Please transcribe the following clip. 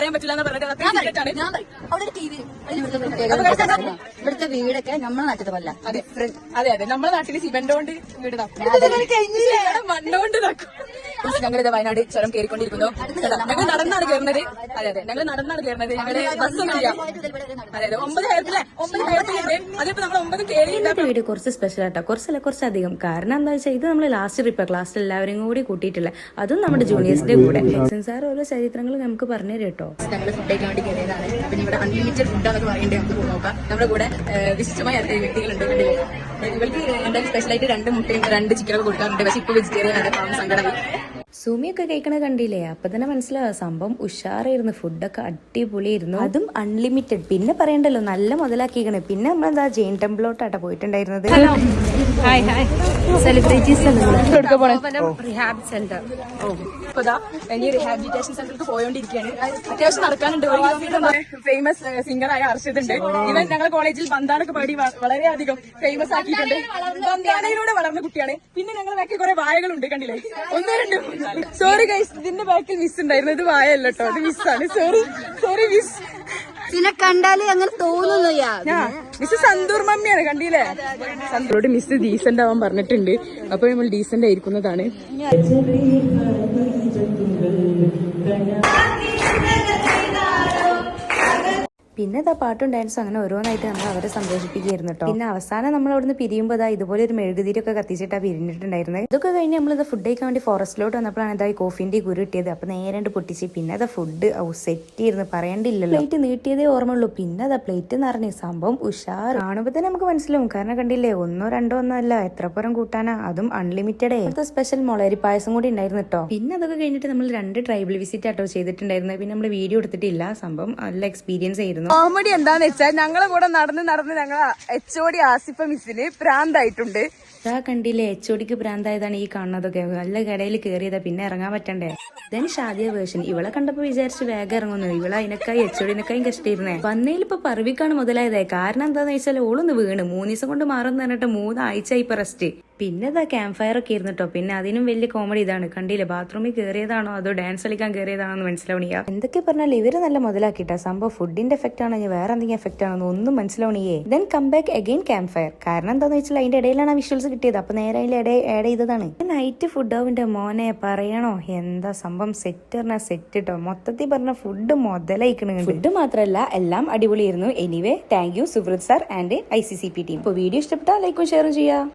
പറയാൻ പറ്റില്ല എന്ന് പറഞ്ഞിട്ട് ഇവിടുത്തെ വീടൊക്കെ നമ്മളെ നാട്ടിൽ പോലെ. അതെ അതെ, നമ്മുടെ നാട്ടില് സിമെന്റ് കൊണ്ട് വീട് മണ്ണുകൊണ്ട് ഞങ്ങളിത് വയനാട് ചുരം കയറിക്കൊണ്ടിരിക്കുന്നു. ഞങ്ങൾ നടന്നാണ് കയറുന്നത്. അതെ അതെ, ഞങ്ങൾ നടന്നാണ് കയറുന്നത്. ഞങ്ങളുടെ ബസ്സൊന്നുമില്ല. അതെ അതെ, 9 ഹെയർപ്പില്ലേ, 9 ഹെയർപ്പിലുണ്ട്. അതിപ്പോ നമ്മൾ 9 കയറി. വീഡിയോ കുറച്ച് സ്പെഷ്യൽ ആട്ടോ, കുറച്ചധികം. കാരണം എന്താ വെച്ചാൽ ഇത് നമ്മൾ ലാസ്റ്റ് ട്രിപ്പ് ക്ലാസ്സിൽ എല്ലാവരും കൂടി കൂട്ടിയിട്ടില്ല, അതും നമ്മുടെ ജൂനിയേഴ്സിന്റെ കൂടെ. സാർ ഓരോ ചരിത്രങ്ങൾ നമുക്ക് പറഞ്ഞു തരും കേട്ടോ. ഞങ്ങൾ ഫുഡ് കഴിക്കാൻ വേണ്ടി കയറിയതാണ്. പിന്നെ ഇവിടെ അൺലിമിറ്റഡ് ഫുഡാണെന്ന് പറയേണ്ടത് നമുക്ക് നോക്കാം. നമ്മുടെ കൂടെ വിശിഷ്ടമായ വ്യക്തികളുണ്ട്. ഇവർക്ക് എന്തായാലും സ്പെഷ്യലായിട്ട് 2 മുട്ടയും 2 ചിക്കനൊക്കെ കൊടുക്കാറുണ്ട്. പക്ഷെ ഇപ്പൊ വെജിറ്റേറിയൻ ആണ്, സങ്കടം. സുമിയൊക്കെ കഴിക്കണ കണ്ടില്ലേ, അപ്പൊ തന്നെ മനസ്സിലാവും സംഭവം ഉഷാറായിരുന്നു. ഫുഡൊക്കെ അടിപൊളിയായിരുന്നു, അതും അൺലിമിറ്റഡ്. പിന്നെ പറയണ്ടല്ലോ, നല്ല മുതലാക്കിക്കണേ. പിന്നെ നമ്മളെന്താ ജെയിൻ ടെമ്പിളോട്ടാട്ടോ പോയിട്ടുണ്ടായിരുന്നത്. Celebrities Rehab centre. ഇനി റിഹാബിലിറ്റേഷൻ സെന്ററിലേക്ക് പോയോണ്ടിരിക്കുകയാണ്. അത്യാവശ്യം നടക്കാനുണ്ട്. ഫേമസ് സിംഗറായ അർഷദ് ഉണ്ട്. ഇവൻ ഞങ്ങളുടെ കോളേജിൽ ബന്ധാനൊക്കെ പാടി വളരെയധികം ഫേമസ് ആക്കിയിട്ടുണ്ട്. ബന്ധാനയിലൂടെ വളർന്ന കുട്ടിയാണ്. പിന്നെ ഞങ്ങളുടെ ബാക്കിൽ കുറെ വായകളുണ്ട്, കണ്ടില്ലേ, 1 2. സോറി ഗൈസ്, ഇതിന്റെ ബാക്കിൽ മിസ് ഉണ്ടായിരുന്നു. ഇത് വായല്ല കേട്ടോ, അത് മിസ്സാണ്. Sorry miss. പിന്നെ കണ്ടാലേ അങ്ങനെ തോന്നുന്നു. മിസ് സന്തൂർ മമ്മിയാണ്, കണ്ടില്ലേ. സന്തൂരോട് മിസ് ഡീസന്റ് ആവാൻ പറഞ്ഞിട്ടുണ്ട്. അപ്പൊ നമ്മൾ ഡീസന്റ് ആയിരിക്കുന്നതാണ്. പിന്നെ ഇതാ പാട്ടും ഡാൻസും അങ്ങനെ ഓരോന്നായിട്ട് നമ്മൾ അവരെ സന്തോഷിപ്പിക്കുകയായിരുന്നു കേട്ടോ. പിന്നെ അവസാനം നമ്മൾ അവിടുന്ന് പിരിയുമ്പോൾ ഇതുപോലെ ഒരു മെഴുകുതിരിയൊക്കെ കത്തിച്ചിട്ടാ പിരിഞ്ഞിട്ടുണ്ടായിരുന്നത്. ഇതൊക്കെ കഴിഞ്ഞ് നമ്മളിത് ഫുഡ് കഴിക്കാൻ വേണ്ടി ഫോറസ്റ്റിലോട്ട് വന്നപ്പോഴാണ് ഇതായി കോഫിന്റെ കുരു കിട്ടിയത്. അപ്പൊ നേരെ പൊട്ടിച്ച് പിന്നെ അതാ ഫുഡ് സെറ്റ് ചെയ്തിരുന്നു, പറയേണ്ടില്ലല്ലോ. പ്ലേറ്റ് നീട്ടിയതേ ഓർമ്മയുള്ളൂ. പിന്നെ അതാ പ്ലേറ്റ് നിറഞ്ഞ സംഭവം ഉഷാർ. കാണുമ്പോൾ തന്നെ നമുക്ക് മനസ്സിലാവും. കാരണം കണ്ടില്ലേ, 1 2 ഒന്നല്ല, എത്ര പുറം കൂട്ടാനാ, അതും അൺലിമിറ്റഡേ. അടുത്ത സ്പെഷ്യൽ മുളരി പായസം കൂടി ഉണ്ടായിരുന്നു കേട്ടോ. പിന്നെ അതൊക്കെ കഴിഞ്ഞിട്ട് നമ്മൾ 2 ട്രൈബൽ വിസിറ്റ് ആട്ടോ ചെയ്തിട്ടുണ്ടായിരുന്നത്. പിന്നെ നമ്മൾ വീഡിയോ എടുത്തിട്ടില്ല. സംഭവം നല്ല എക്സ്പീരിയൻസ് ആയിരുന്നു. കോമഡി എന്താന്ന് വെച്ചാൽ ഞങ്ങളെ കൂടെ നടന്ന് ഞങ്ങളെ HOD ആസിഫ മിസ്സിന് പ്രാന്തായിട്ടുണ്ട്. കണ്ടില്ലേ, HODക്ക് പ്രാന്തായതാണ് ഈ കാണുന്നതൊക്കെ. നല്ല കടയിൽ കയറിയതാ, പിന്നെ ഇറങ്ങാൻ പറ്റണ്ടേ. Then Shadiya version. ഇവളെ കണ്ടപ്പോ വിചാരിച്ച് വേഗം ഇറങ്ങുന്നു. ഇവളെ അതിനേക്കായി HODനേക്കായും കഷ്ടിയിരുന്നേ. വന്നതിൽ ഇപ്പൊ പർവിക്കാണ് മുതലായതേ. കാരണം എന്താന്ന് വെച്ചാൽ ഓളൊന്ന് വീണ് 3 ദിവസം കൊണ്ട് മാറും പറഞ്ഞിട്ട് 3 ആഴ്ച ഇപ്പൊ റെസ്റ്റ്. പിന്നെ ഇതാ ക്യാമ്പ് ഫയർ ഒക്കെ ഇരുന്നു കേട്ടോ. പിന്നെ അതിനും വലിയ കോമഡി ഇതാണ്, കണ്ടില്ലേ, ബാത്റൂമിൽ കയറിയതാണോ അതോ ഡാൻസ് കളിക്കാൻ കയറിയതാണോ എന്ന് മനസ്സിലാവണിയാ. എന്തൊക്കെ പറഞ്ഞാൽ ഇവര് നല്ല മുതലാക്കിട്ടാ. സംഭവം ഫുഡിന്റെ എഫക്റ്റ് ആണോ, വേറെ എന്തെങ്കിലും എഫക്റ്റ് ആണോ ഒന്നും മനസ്സിലാവണിയേ. Then come back again camp fire. കാരണം എന്താന്ന് വെച്ചാൽ അതിന്റെ ഇടയിലാണ് ആ വിഷ്വൽസ് കിട്ടിയത്. അപ്പൊ നേരെ അതിൽ ആഡ് ചെയ്തതാണ്. നൈറ്റ് ഫുഡ് ആവിന്റെ മോനെ പറയണോ, എന്താ സംഭവം. സെറ്റ് പറഞ്ഞ സെറ്റ് കേട്ടോ. മൊത്തത്തിൽ പറഞ്ഞ ഫുഡ് മുതലായിക്കണുണ്ട്. ഫുഡ് മാത്രമല്ല, എല്ലാം അടിപൊളിയായിരുന്നു. Anyway, thank you Subrat sir and ICCP team. ഇപ്പൊ വീഡിയോ ഇഷ്ടപ്പെട്ടാൽ ലൈക്കും ഷെയറും ചെയ്യാം.